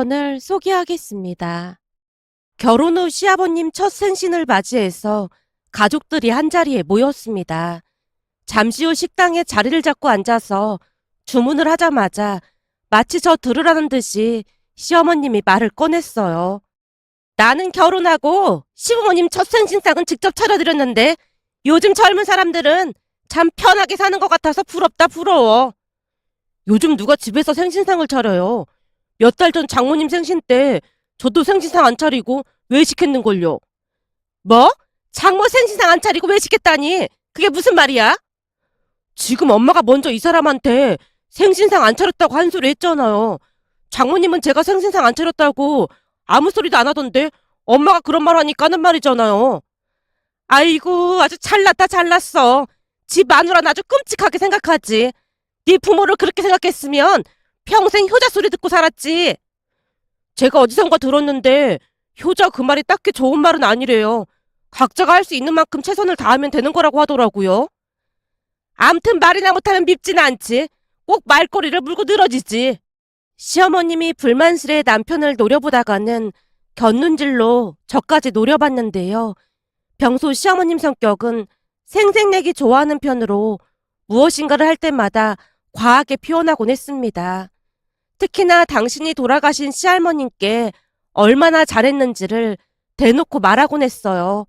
사연을 소개하겠습니다. 결혼 후 시아버님 첫 생신을 맞이해서 가족들이 한자리에 모였습니다. 잠시 후 식당에 자리를 잡고 앉아서 주문을 하자마자 마치 저 들으라는 듯이 시어머님이 말을 꺼냈어요. 나는 결혼하고 시부모님 첫 생신상은 직접 차려드렸는데 요즘 젊은 사람들은 참 편하게 사는 것 같아서 부럽다 부러워. 요즘 누가 집에서 생신상을 차려요. 몇 달 전 장모님 생신 때 저도 생신상 안 차리고 외식했는걸요. 뭐? 장모 생신상 안 차리고 외식했다니? 그게 무슨 말이야? 지금 엄마가 먼저 이 사람한테 생신상 안 차렸다고 한 소리 했잖아요. 장모님은 제가 생신상 안 차렸다고 아무 소리도 안 하던데 엄마가 그런 말 하니까 하는 말이잖아요. 아이고 아주 잘났다 잘났어. 지 마누라는 아주 끔찍하게 생각하지. 네 부모를 그렇게 생각했으면 평생 효자 소리 듣고 살았지. 제가 어디선가 들었는데 효자 그 말이 딱히 좋은 말은 아니래요. 각자가 할 수 있는 만큼 최선을 다하면 되는 거라고 하더라고요. 암튼 말이나 못하면 밉지는 않지. 꼭 말꼬리를 물고 늘어지지. 시어머님이 불만스레 남편을 노려보다가는 곁눈질로 저까지 노려봤는데요. 평소 시어머님 성격은 생색내기 좋아하는 편으로 무엇인가를 할 때마다 과하게 표현하곤 했습니다. 특히나 당신이 돌아가신 시할머님께 얼마나 잘했는지를 대놓고 말하곤 했어요.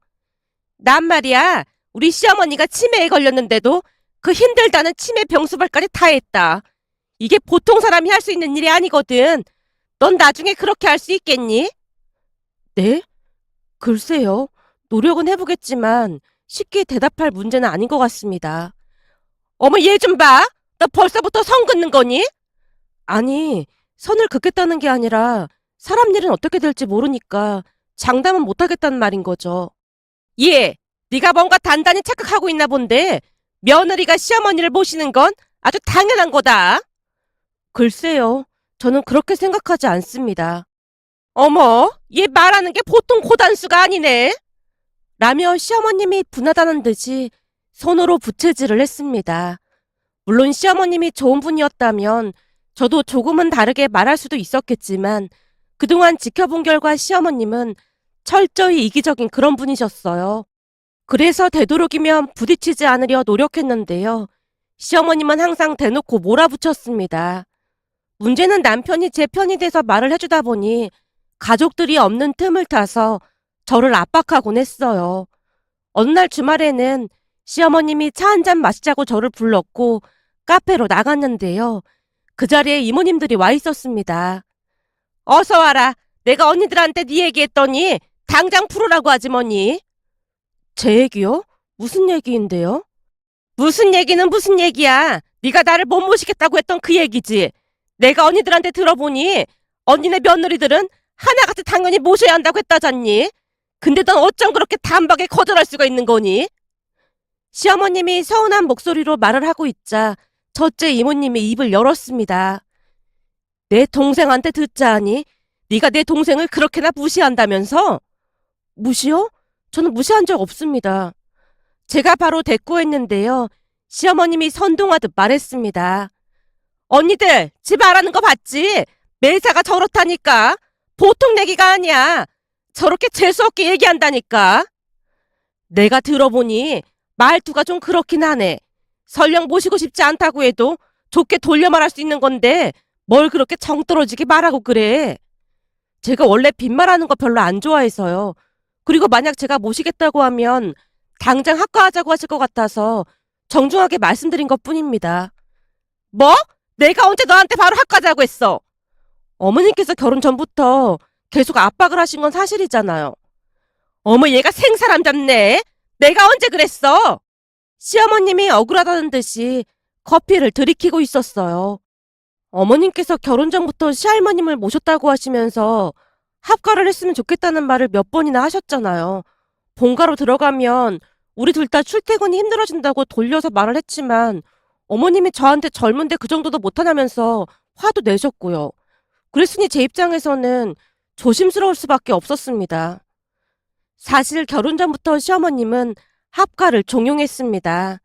난 말이야, 우리 시어머니가 치매에 걸렸는데도 그 힘들다는 치매 병수발까지 다 했다. 이게 보통 사람이 할 수 있는 일이 아니거든. 넌 나중에 그렇게 할 수 있겠니? 네? 글쎄요. 노력은 해보겠지만 쉽게 대답할 문제는 아닌 것 같습니다. 어머 얘 좀 봐. 너 벌써부터 선 긋는 거니? 아니, 선을 긋겠다는 게 아니라 사람 일은 어떻게 될지 모르니까 장담은 못하겠다는 말인 거죠. 예, 네가 뭔가 단단히 착각하고 있나 본데 며느리가 시어머니를 모시는 건 아주 당연한 거다. 글쎄요, 저는 그렇게 생각하지 않습니다. 어머, 얘 말하는 게 보통 고단수가 아니네. 라며 시어머님이 분하다는 듯이 손으로 부채질을 했습니다. 물론 시어머님이 좋은 분이었다면 저도 조금은 다르게 말할 수도 있었겠지만 그동안 지켜본 결과 시어머님은 철저히 이기적인 그런 분이셨어요. 그래서 되도록이면 부딪히지 않으려 노력했는데요. 시어머님은 항상 대놓고 몰아붙였습니다. 문제는 남편이 제 편이 돼서 말을 해주다 보니 가족들이 없는 틈을 타서 저를 압박하곤 했어요. 어느 날 주말에는 시어머님이 차 한잔 마시자고 저를 불렀고 카페로 나갔는데요. 그 자리에 이모님들이 와 있었습니다. 어서 와라. 내가 언니들한테 네 얘기했더니 당장 풀으라고 하지 뭐니. 제 얘기요? 무슨 얘기인데요? 무슨 얘기는 무슨 얘기야. 네가 나를 못 모시겠다고 했던 그 얘기지. 내가 언니들한테 들어보니 언니네 며느리들은 하나같이 당연히 모셔야 한다고 했다잖니. 근데 넌 어쩜 그렇게 단박에 거절할 수가 있는 거니? 시어머님이 서운한 목소리로 말을 하고 있자 첫째 이모님이 입을 열었습니다. 내 동생한테 듣자 하니 네가 내 동생을 그렇게나 무시한다면서? 무시요? 저는 무시한 적 없습니다. 제가 바로 대꾸했는데요. 시어머님이 선동하듯 말했습니다. 언니들 집 말하는 거 봤지? 매사가 저렇다니까. 보통 내기가 아니야. 저렇게 재수없게 얘기한다니까. 내가 들어보니 말투가 좀 그렇긴 하네. 설령 모시고 싶지 않다고 해도 좋게 돌려 말할 수 있는 건데 뭘 그렇게 정 떨어지게 말하고 그래. 제가 원래 빈말하는 거 별로 안 좋아해서요. 그리고 만약 제가 모시겠다고 하면 당장 합가하자고 하실 것 같아서 정중하게 말씀드린 것뿐입니다. 뭐? 내가 언제 너한테 바로 합가자고 했어? 어머님께서 결혼 전부터 계속 압박을 하신 건 사실이잖아요. 어머 얘가 생사람 잡네. 내가 언제 그랬어? 시어머님이 억울하다는 듯이 커피를 들이키고 있었어요. 어머님께서 결혼 전부터 시할머님을 모셨다고 하시면서 합가를 했으면 좋겠다는 말을 몇 번이나 하셨잖아요. 본가로 들어가면 우리 둘 다 출퇴근이 힘들어진다고 돌려서 말을 했지만 어머님이 저한테 젊은데 그 정도도 못하냐면서 화도 내셨고요. 그랬으니 제 입장에서는 조심스러울 수밖에 없었습니다. 사실 결혼 전부터 시어머님은 합가를 종용했습니다.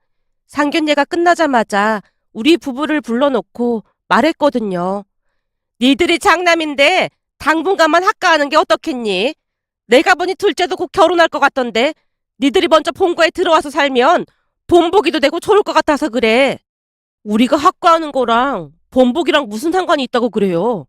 상견례가 끝나자마자 우리 부부를 불러놓고 말했거든요. 니들이 장남인데 당분간만 학가하는 게 어떻겠니? 내가 보니 둘째도 곧 결혼할 것 같던데 니들이 먼저 본가에 들어와서 살면 본보기도 되고 좋을 것 같아서 그래. 우리가 학가하는 거랑 본보기랑 무슨 상관이 있다고 그래요?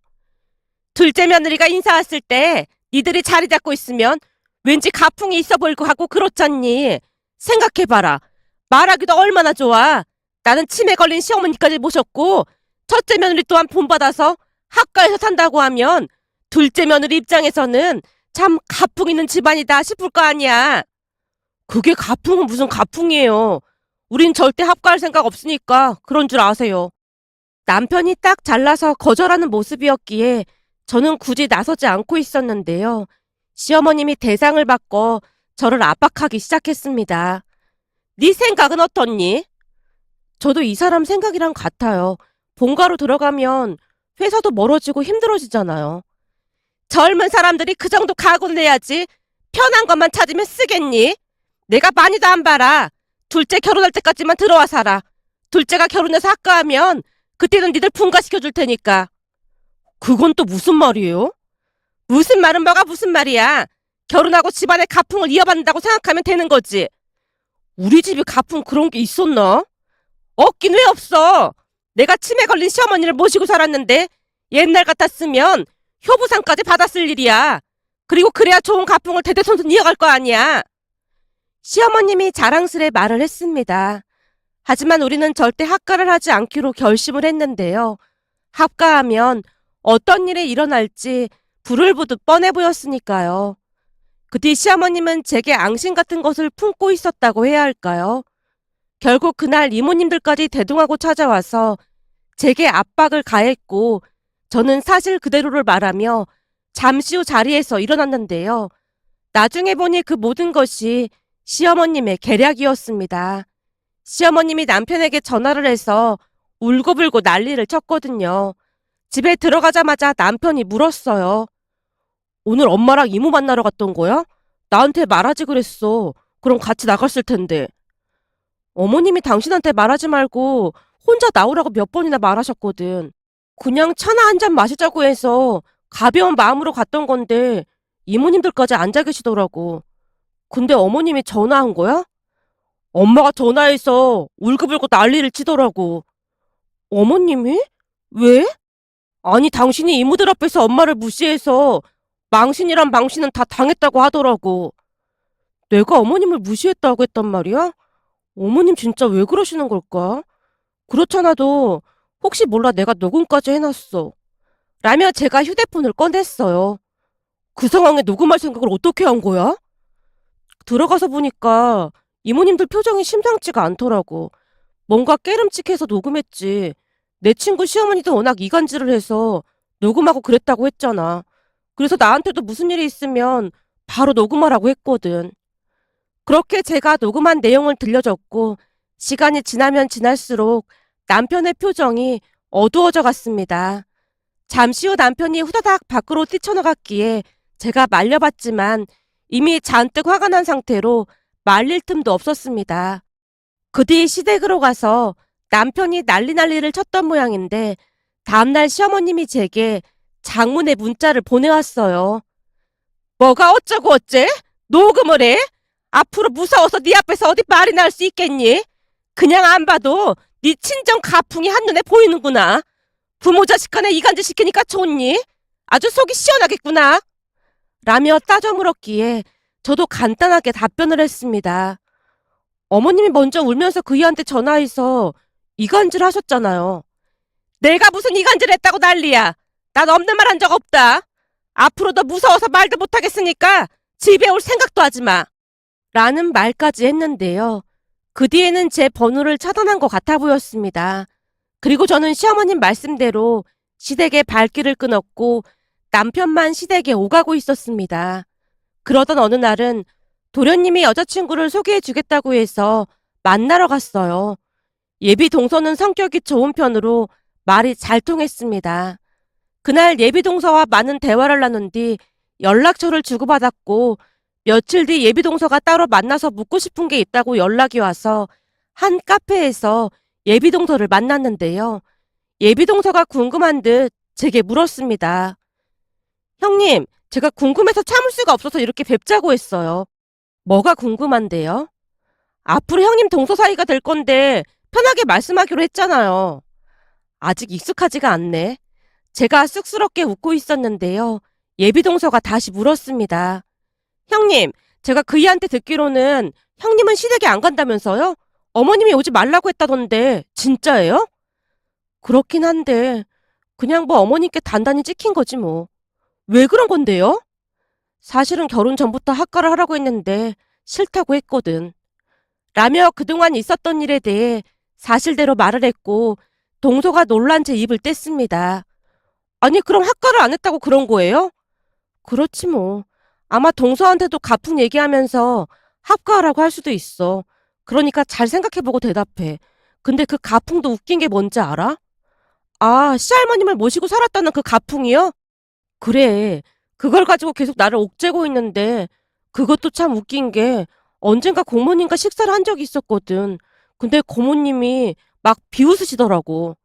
둘째 며느리가 인사 왔을 때 니들이 자리 잡고 있으면 왠지 가풍이 있어 보일 것 같고 그렇잖니. 생각해봐라. 말하기도 얼마나 좋아. 나는 치매 걸린 시어머니까지 모셨고 첫째 며느리 또한 본받아서 학가에서 산다고 하면 둘째 며느리 입장에서는 참 가풍 있는 집안이다 싶을 거 아니야. 그게 가풍은 무슨 가풍이에요. 우린 절대 합가할 생각 없으니까 그런 줄 아세요. 남편이 딱 잘라서 거절하는 모습이었기에 저는 굳이 나서지 않고 있었는데요. 시어머님이 대상을 바꿔 저를 압박하기 시작했습니다. 네 생각은 어떻니? 저도 이 사람 생각이랑 같아요. 본가로 들어가면 회사도 멀어지고 힘들어지잖아요. 젊은 사람들이 그 정도 각오는 해야지. 편한 것만 찾으면 쓰겠니? 내가 많이도 안 봐라. 둘째 결혼할 때까지만 들어와 살아. 둘째가 결혼해서 학가하면 그때는 니들 분가시켜 줄 테니까. 그건 또 무슨 말이에요? 무슨 말은 뭐가 무슨 말이야. 결혼하고 집안의 가풍을 이어받는다고 생각하면 되는 거지. 우리 집에 가풍 그런 게 있었나? 없긴 왜 없어. 내가 치매 걸린 시어머니를 모시고 살았는데 옛날 같았으면 효부상까지 받았을 일이야. 그리고 그래야 좋은 가풍을 대대손손 이어갈 거 아니야. 시어머님이 자랑스레 말을 했습니다. 하지만 우리는 절대 합가를 하지 않기로 결심을 했는데요. 합가하면 어떤 일이 일어날지 불을 보듯 뻔해 보였으니까요. 그 뒤 시어머님은 제게 앙심 같은 것을 품고 있었다고 해야 할까요? 결국 그날 이모님들까지 대동하고 찾아와서 제게 압박을 가했고 저는 사실 그대로를 말하며 잠시 후 자리에서 일어났는데요. 나중에 보니 그 모든 것이 시어머님의 계략이었습니다. 시어머님이 남편에게 전화를 해서 울고불고 난리를 쳤거든요. 집에 들어가자마자 남편이 물었어요. 오늘 엄마랑 이모 만나러 갔던 거야? 나한테 말하지 그랬어. 그럼 같이 나갔을 텐데. 어머님이 당신한테 말하지 말고 혼자 나오라고 몇 번이나 말하셨거든. 그냥 차나 한 잔 마시자고 해서 가벼운 마음으로 갔던 건데 이모님들까지 앉아 계시더라고. 근데 어머님이 전화한 거야? 엄마가 전화해서 울고불고 난리를 치더라고. 어머님이? 왜? 아니 당신이 이모들 앞에서 엄마를 무시해서 망신이란 망신은 다 당했다고 하더라고. 내가 어머님을 무시했다고 했단 말이야? 어머님 진짜 왜 그러시는 걸까? 그렇잖아도 혹시 몰라 내가 녹음까지 해놨어. 라며 제가 휴대폰을 꺼냈어요. 그 상황에 녹음할 생각을 어떻게 한 거야? 들어가서 보니까 이모님들 표정이 심상치가 않더라고. 뭔가 깨름칙해서 녹음했지. 내 친구 시어머니도 워낙 이간질을 해서 녹음하고 그랬다고 했잖아. 그래서 나한테도 무슨 일이 있으면 바로 녹음하라고 했거든. 그렇게 제가 녹음한 내용을 들려줬고 시간이 지나면 지날수록 남편의 표정이 어두워져 갔습니다. 잠시 후 남편이 후다닥 밖으로 뛰쳐나갔기에 제가 말려봤지만 이미 잔뜩 화가 난 상태로 말릴 틈도 없었습니다. 그 뒤 시댁으로 가서 남편이 난리를 쳤던 모양인데 다음날 시어머님이 제게 장문의 문자를 보내왔어요. 뭐가 어쩌고 어째? 녹음을 해? 앞으로 무서워서 네 앞에서 어디 말이나 할 수 있겠니? 그냥 안 봐도 네 친정 가풍이 한눈에 보이는구나. 부모 자식 간에 이간질 시키니까 좋니? 아주 속이 시원하겠구나. 라며 따져 물었기에 저도 간단하게 답변을 했습니다. 어머님이 먼저 울면서 그이한테 전화해서 이간질 하셨잖아요. 내가 무슨 이간질 했다고 난리야. 난 없는 말 한 적 없다. 앞으로도 무서워서 말도 못하겠으니까 집에 올 생각도 하지 마. 라는 말까지 했는데요. 그 뒤에는 제 번호를 차단한 것 같아 보였습니다. 그리고 저는 시어머님 말씀대로 시댁에 발길을 끊었고 남편만 시댁에 오가고 있었습니다. 그러던 어느 날은 도련님이 여자친구를 소개해 주겠다고 해서 만나러 갔어요. 예비 동서는 성격이 좋은 편으로 말이 잘 통했습니다. 그날 예비 동서와 많은 대화를 나눈 뒤 연락처를 주고받았고 며칠 뒤 예비 동서가 따로 만나서 묻고 싶은 게 있다고 연락이 와서 한 카페에서 예비 동서를 만났는데요. 예비 동서가 궁금한 듯 제게 물었습니다. 형님 형님, 제가 궁금해서 참을 수가 없어서 이렇게 뵙자고 했어요. 뭐가 궁금한데요? 앞으로 형님 동서 사이가 될 건데 편하게 말씀하기로 했잖아요. 아직 익숙하지가 않네. 제가 쑥스럽게 웃고 있었는데요. 예비 동서가 다시 물었습니다. 형님, 제가 그이한테 듣기로는 형님은 시댁에 안 간다면서요? 어머님이 오지 말라고 했다던데 진짜예요? 그렇긴 한데 그냥 뭐 어머님께 단단히 찍힌 거지 뭐. 왜 그런 건데요? 사실은 결혼 전부터 학가를 하라고 했는데 싫다고 했거든. 라며 그동안 있었던 일에 대해 사실대로 말을 했고 동서가 놀란 제 입을 뗐습니다. 아니 그럼 학가를 안 했다고 그런 거예요? 그렇지 뭐. 아마 동서한테도 가풍 얘기하면서 합가하라고 할 수도 있어. 그러니까 잘 생각해보고 대답해. 근데 그 가풍도 웃긴 게 뭔지 알아? 아, 시할머님을 모시고 살았다는 그 가풍이요? 그래. 그걸 가지고 계속 나를 옥죄고 있는데 그것도 참 웃긴 게 언젠가 고모님과 식사를 한 적이 있었거든. 근데 고모님이 막 비웃으시더라고.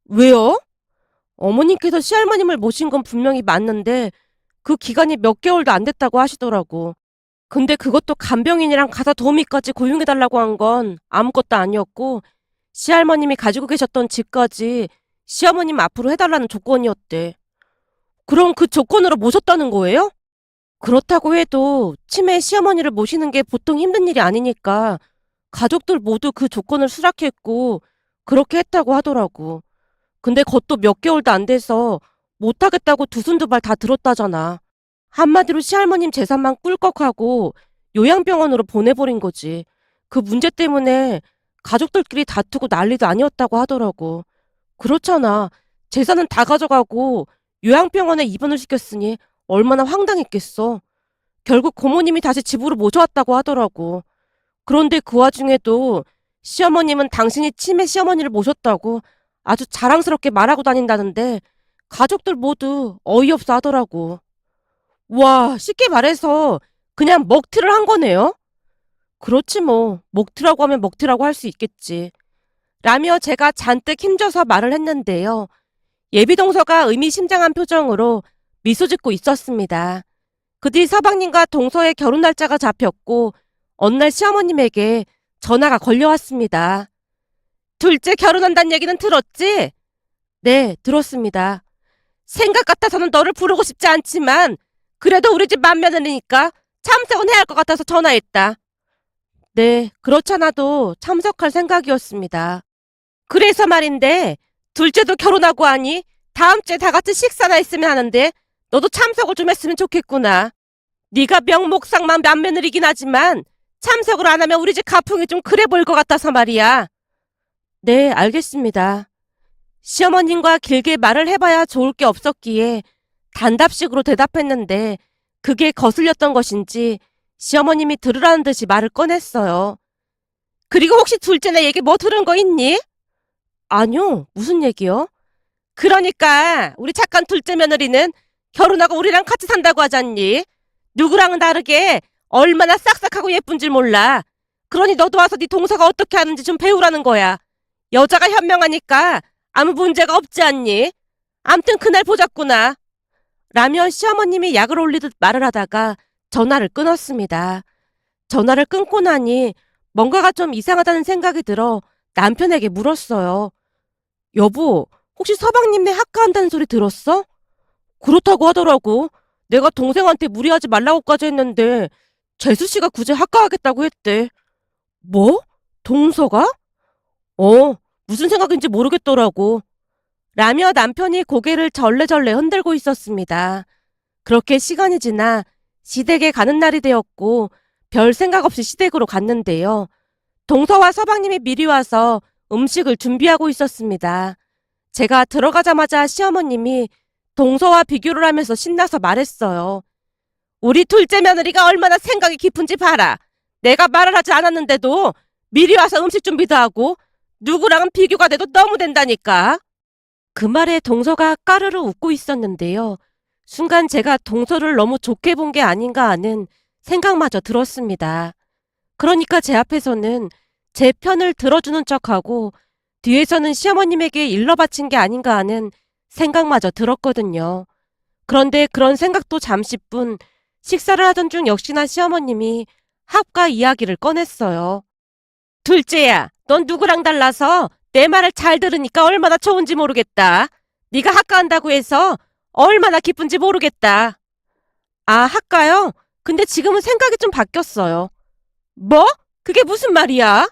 왜요? 어머님께서 시할머님을 모신 건 분명히 맞는데 그 기간이 몇 개월도 안 됐다고 하시더라고. 근데 그것도 간병인이랑 가사 도우미까지 고용해달라고 한 건 아무것도 아니었고 시할머님이 가지고 계셨던 집까지 시어머님 앞으로 해달라는 조건이었대. 그럼 그 조건으로 모셨다는 거예요? 그렇다고 해도 치매 시어머니를 모시는 게 보통 힘든 일이 아니니까 가족들 모두 그 조건을 수락했고 그렇게 했다고 하더라고. 근데 그것도 몇 개월도 안 돼서 못하겠다고 두 손 두 발 다 들었다잖아. 한마디로 시할머님 재산만 꿀꺽하고 요양병원으로 보내버린 거지. 그 문제 때문에 가족들끼리 다투고 난리도 아니었다고 하더라고. 그렇잖아. 재산은 다 가져가고 요양병원에 입원을 시켰으니 얼마나 황당했겠어. 결국 고모님이 다시 집으로 모셔왔다고 하더라고. 그런데 그 와중에도 시어머님은 당신이 치매 시어머니를 모셨다고 아주 자랑스럽게 말하고 다닌다는데 가족들 모두 어이없어 하더라고. 와, 쉽게 말해서 그냥 먹튀를 한 거네요? 그렇지 뭐. 먹튀라고 하면 먹튀라고 할 수 있겠지. 라며 제가 잔뜩 힘줘서 말을 했는데요. 예비동서가 의미심장한 표정으로 미소 짓고 있었습니다. 그 뒤 서방님과 동서의 결혼 날짜가 잡혔고 어느 날 시어머님에게 전화가 걸려왔습니다. 둘째 결혼한다는 얘기는 들었지? 네, 들었습니다. 생각 같아서는 너를 부르고 싶지 않지만 그래도 우리 집 맏며느리니까 참석은 해야 할 것 같아서 전화했다. 네, 그렇잖아도 참석할 생각이었습니다. 그래서 말인데 둘째도 결혼하고 하니 다음 주에 다 같이 식사나 했으면 하는데 너도 참석을 좀 했으면 좋겠구나. 네가 명목상만 맏며느리긴 하지만 참석을 안 하면 우리 집 가풍이 좀 그래 보일 것 같아서 말이야. 네, 알겠습니다. 시어머님과 길게 말을 해봐야 좋을 게 없었기에 단답식으로 대답했는데 그게 거슬렸던 것인지 시어머님이 들으라는 듯이 말을 꺼냈어요. 그리고 혹시 둘째 내 얘기 뭐 들은 거 있니? 아니요, 무슨 얘기요? 그러니까 우리 착한 둘째 며느리는 결혼하고 우리랑 같이 산다고 하잖니. 누구랑은 다르게 얼마나 싹싹하고 예쁜 줄 몰라. 그러니 너도 와서 네 동서가 어떻게 하는지 좀 배우라는 거야. 여자가 현명하니까 아무 문제가 없지 않니? 암튼 그날 보자꾸나. 라며 시어머님이 약을 올리듯 말을 하다가 전화를 끊었습니다. 전화를 끊고 나니 뭔가가 좀 이상하다는 생각이 들어 남편에게 물었어요. 여보, 혹시 서방님네 학가한다는 소리 들었어? 그렇다고 하더라고. 내가 동생한테 무리하지 말라고까지 했는데 재수 씨가 굳이 학가하겠다고 했대. 뭐? 동서가? 무슨 생각인지 모르겠더라고. 라며 남편이 고개를 절레절레 흔들고 있었습니다. 그렇게 시간이 지나 시댁에 가는 날이 되었고 별 생각 없이 시댁으로 갔는데요. 동서와 서방님이 미리 와서 음식을 준비하고 있었습니다. 제가 들어가자마자 시어머님이 동서와 비교를 하면서 신나서 말했어요. 우리 둘째 며느리가 얼마나 생각이 깊은지 봐라. 내가 말을 하지 않았는데도 미리 와서 음식 준비도 하고 누구랑은 비교가 돼도 너무 된다니까. 그 말에 동서가 까르르 웃고 있었는데요. 순간 제가 동서를 너무 좋게 본 게 아닌가 하는 생각마저 들었습니다. 그러니까 제 앞에서는 제 편을 들어주는 척하고 뒤에서는 시어머님에게 일러 바친 게 아닌가 하는 생각마저 들었거든요. 그런데 그런 생각도 잠시뿐 식사를 하던 중 역시나 시어머님이 학과 이야기를 꺼냈어요. 둘째야, 넌 누구랑 달라서 내 말을 잘 들으니까 얼마나 좋은지 모르겠다. 네가 학과 한다고 해서 얼마나 기쁜지 모르겠다. 아, 학과요? 근데 지금은 생각이 좀 바뀌었어요. 뭐? 그게 무슨 말이야?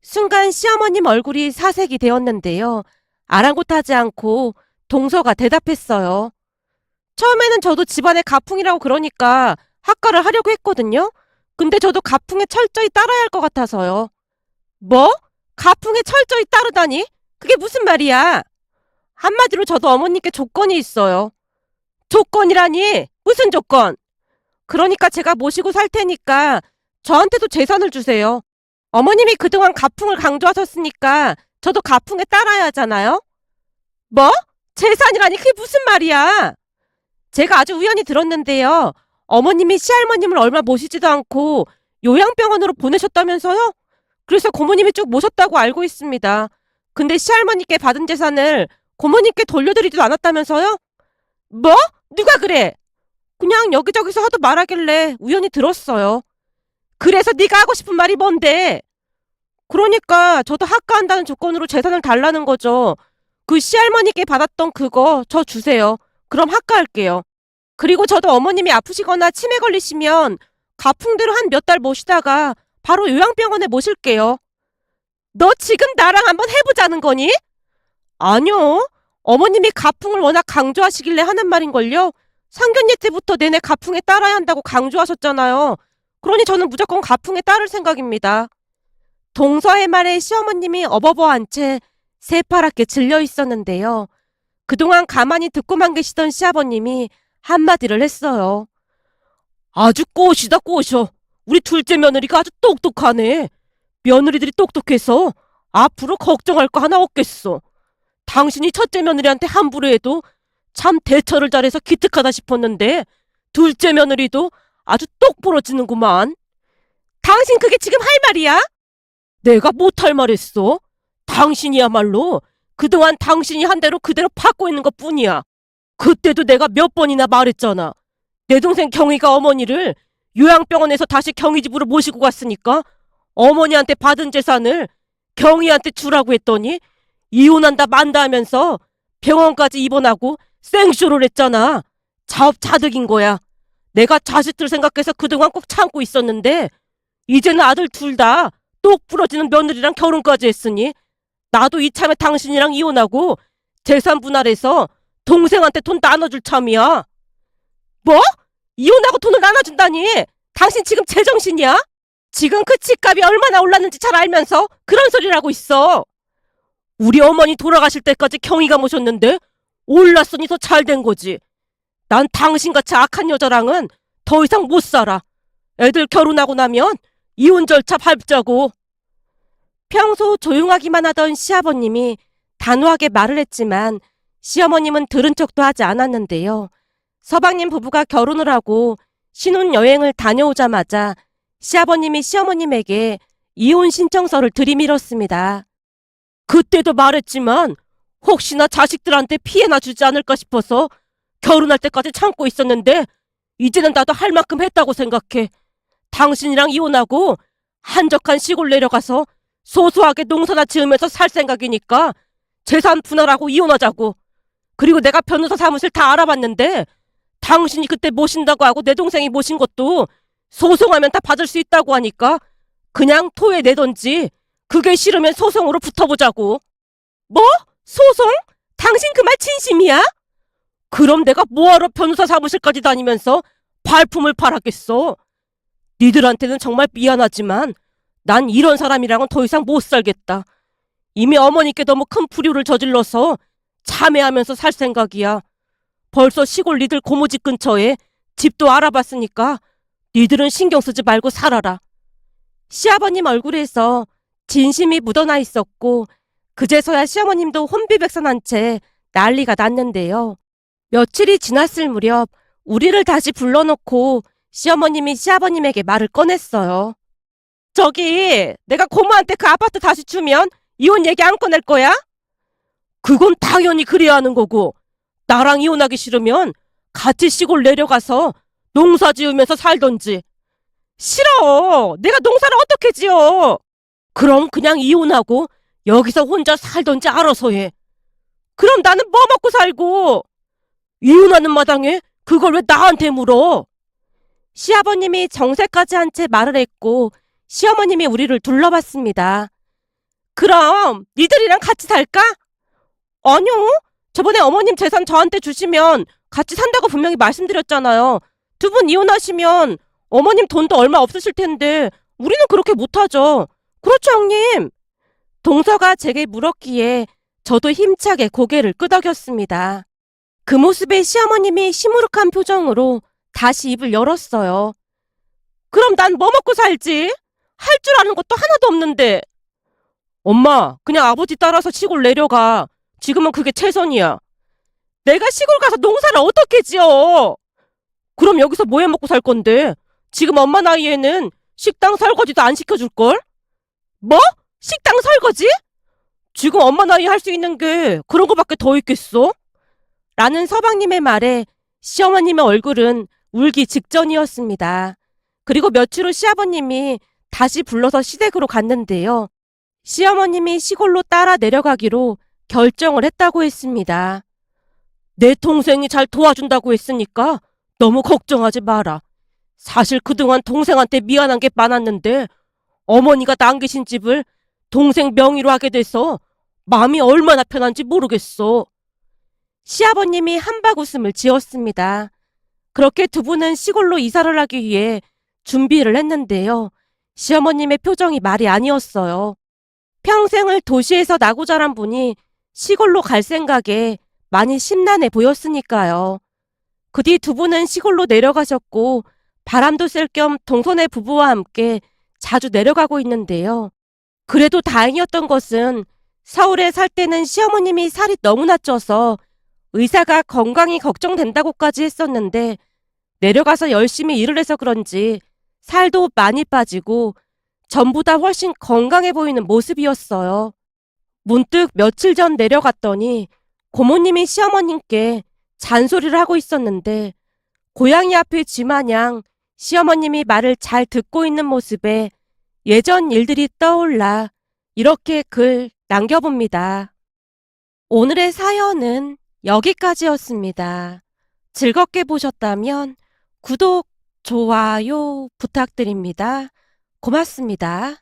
순간 시어머님 얼굴이 사색이 되었는데요. 아랑곳하지 않고 동서가 대답했어요. 처음에는 저도 집안의 가풍이라고 그러니까 학과를 하려고 했거든요. 근데 저도 가풍에 철저히 따라야 할 것 같아서요. 뭐? 가풍에 철저히 따르다니? 그게 무슨 말이야? 한마디로 저도 어머님께 조건이 있어요. 조건이라니? 무슨 조건? 그러니까 제가 모시고 살 테니까 저한테도 재산을 주세요. 어머님이 그동안 가풍을 강조하셨으니까 저도 가풍에 따라야 하잖아요. 뭐? 재산이라니 그게 무슨 말이야? 제가 아주 우연히 들었는데요. 어머님이 시할머님을 얼마 모시지도 않고 요양병원으로 보내셨다면서요? 그래서 고모님이 쭉 모셨다고 알고 있습니다. 근데 시할머니께 받은 재산을 고모님께 돌려드리지도 않았다면서요? 뭐? 누가 그래? 그냥 여기저기서 하도 말하길래 우연히 들었어요. 그래서 네가 하고 싶은 말이 뭔데? 그러니까 저도 학가한다는 조건으로 재산을 달라는 거죠. 그 시할머니께 받았던 그거 저 주세요. 그럼 학가할게요. 그리고 저도 어머님이 아프시거나 치매 걸리시면 가풍대로 한 몇 달 모시다가 바로 요양병원에 모실게요. 너 지금 나랑 한번 해보자는 거니? 아니요. 어머님이 가풍을 워낙 강조하시길래 하는 말인걸요. 상견례 때부터 내내 가풍에 따라야 한다고 강조하셨잖아요. 그러니 저는 무조건 가풍에 따를 생각입니다. 동서의 말에 시어머님이 어버버한 채 새파랗게 질려 있었는데요. 그동안 가만히 듣고만 계시던 시아버님이 한마디를 했어요. 아주 꼬시다 꼬셔. 우리 둘째 며느리가 아주 똑똑하네. 며느리들이 똑똑해서 앞으로 걱정할 거 하나 없겠어. 당신이 첫째 며느리한테 함부로 해도 참 대처를 잘해서 기특하다 싶었는데 둘째 며느리도 아주 똑 부러지는구만. 당신 그게 지금 할 말이야? 내가 못할 말했어. 당신이야말로 그동안 당신이 한 대로 그대로 받고 있는 것뿐이야. 그때도 내가 몇 번이나 말했잖아. 내 동생 경희가 어머니를 요양병원에서 다시 경희 집으로 모시고 갔으니까 어머니한테 받은 재산을 경희한테 주라고 했더니 이혼한다 만다 하면서 병원까지 입원하고 생쇼를 했잖아. 자업자득인 거야. 내가 자식들 생각해서 그동안 꼭 참고 있었는데 이제는 아들 둘 다 똑 부러지는 며느리랑 결혼까지 했으니 나도 이참에 당신이랑 이혼하고 재산 분할해서 동생한테 돈 나눠줄 참이야. 뭐? 이혼하고 돈을 나눠준다니? 당신 지금 제정신이야? 지금 그 집값이 얼마나 올랐는지 잘 알면서 그런 소리를 하고 있어. 우리 어머니 돌아가실 때까지 경희가 모셨는데 올랐으니 더 잘 된 거지. 난 당신같이 악한 여자랑은 더 이상 못 살아. 애들 결혼하고 나면 이혼 절차 밟자고. 평소 조용하기만 하던 시아버님이 단호하게 말을 했지만 시어머님은 들은 척도 하지 않았는데요. 서방님 부부가 결혼을 하고 신혼여행을 다녀오자마자 시아버님이 시어머님에게 이혼 신청서를 들이밀었습니다. 그때도 말했지만 혹시나 자식들한테 피해나 주지 않을까 싶어서 결혼할 때까지 참고 있었는데 이제는 나도 할 만큼 했다고 생각해. 당신이랑 이혼하고 한적한 시골 내려가서 소소하게 농사나 지으면서 살 생각이니까 재산 분할하고 이혼하자고. 그리고 내가 변호사 사무실 다 알아봤는데 당신이 그때 모신다고 하고 내 동생이 모신 것도 소송하면 다 받을 수 있다고 하니까 그냥 토해내던지 그게 싫으면 소송으로 붙어보자고. 뭐? 소송? 당신 그 말 진심이야? 그럼 내가 뭐하러 변호사 사무실까지 다니면서 발품을 팔았겠어. 니들한테는 정말 미안하지만 난 이런 사람이랑은 더 이상 못 살겠다. 이미 어머니께 너무 큰 불효를 저질러서 참회하면서 살 생각이야. 벌써 시골 니들 고모집 근처에 집도 알아봤으니까 니들은 신경 쓰지 말고 살아라. 시아버님 얼굴에서 진심이 묻어나 있었고 그제서야 시어머님도 혼비백산한 채 난리가 났는데요. 며칠이 지났을 무렵 우리를 다시 불러놓고 시어머님이 시아버님에게 말을 꺼냈어요. 저기 내가 고모한테 그 아파트 다시 주면 이혼 얘기 안 꺼낼 거야? 그건 당연히 그래야 하는 거고 나랑 이혼하기 싫으면 같이 시골 내려가서 농사 지으면서 살던지. 싫어. 내가 농사를 어떻게 지어. 그럼 그냥 이혼하고 여기서 혼자 살던지 알아서 해. 그럼 나는 뭐 먹고 살고. 이혼하는 마당에 그걸 왜 나한테 물어. 시아버님이 정색까지 한 채 말을 했고 시어머님이 우리를 둘러봤습니다. 그럼 니들이랑 같이 살까? 아니요. 저번에 어머님 재산 저한테 주시면 같이 산다고 분명히 말씀드렸잖아요. 두 분 이혼하시면 어머님 돈도 얼마 없으실 텐데 우리는 그렇게 못하죠. 그렇죠, 형님? 동서가 제게 물었기에 저도 힘차게 고개를 끄덕였습니다. 그 모습에 시어머님이 시무룩한 표정으로 다시 입을 열었어요. 그럼 난 뭐 먹고 살지? 할 줄 아는 것도 하나도 없는데. 엄마, 그냥 아버지 따라서 시골 내려가. 지금은 그게 최선이야. 내가 시골 가서 농사를 어떻게 지어? 그럼 여기서 뭐 해 먹고 살 건데? 지금 엄마 나이에는 식당 설거지도 안 시켜줄걸? 뭐? 식당 설거지? 지금 엄마 나이 할 수 있는 게 그런 거밖에 더 있겠어? 라는 서방님의 말에 시어머님의 얼굴은 울기 직전이었습니다. 그리고 며칠 후 시아버님이 다시 불러서 시댁으로 갔는데요. 시어머님이 시골로 따라 내려가기로 결정을 했다고 했습니다. 내 동생이 잘 도와준다고 했으니까 너무 걱정하지 마라. 사실 그동안 동생한테 미안한 게 많았는데 어머니가 남기신 집을 동생 명의로 하게 돼서 마음이 얼마나 편한지 모르겠어. 시아버님이 한박 웃음을 지었습니다. 그렇게 두 분은 시골로 이사를 하기 위해 준비를 했는데요. 시어머님의 표정이 말이 아니었어요. 평생을 도시에서 나고 자란 분이 시골로 갈 생각에 많이 심란해 보였으니까요. 그 뒤 두 분은 시골로 내려가셨고 바람도 쐴 겸 동선의 부부와 함께 자주 내려가고 있는데요. 그래도 다행이었던 것은 서울에 살 때는 시어머님이 살이 너무나 쪄서 의사가 건강이 걱정된다고까지 했었는데 내려가서 열심히 일을 해서 그런지 살도 많이 빠지고 전보다 훨씬 건강해 보이는 모습이었어요. 문득 며칠 전 내려갔더니 고모님이 시어머님께 잔소리를 하고 있었는데 고양이 앞에 쥐마냥 시어머님이 말을 잘 듣고 있는 모습에 예전 일들이 떠올라 이렇게 글 남겨봅니다. 오늘의 사연은 여기까지였습니다. 즐겁게 보셨다면 구독, 좋아요 부탁드립니다. 고맙습니다.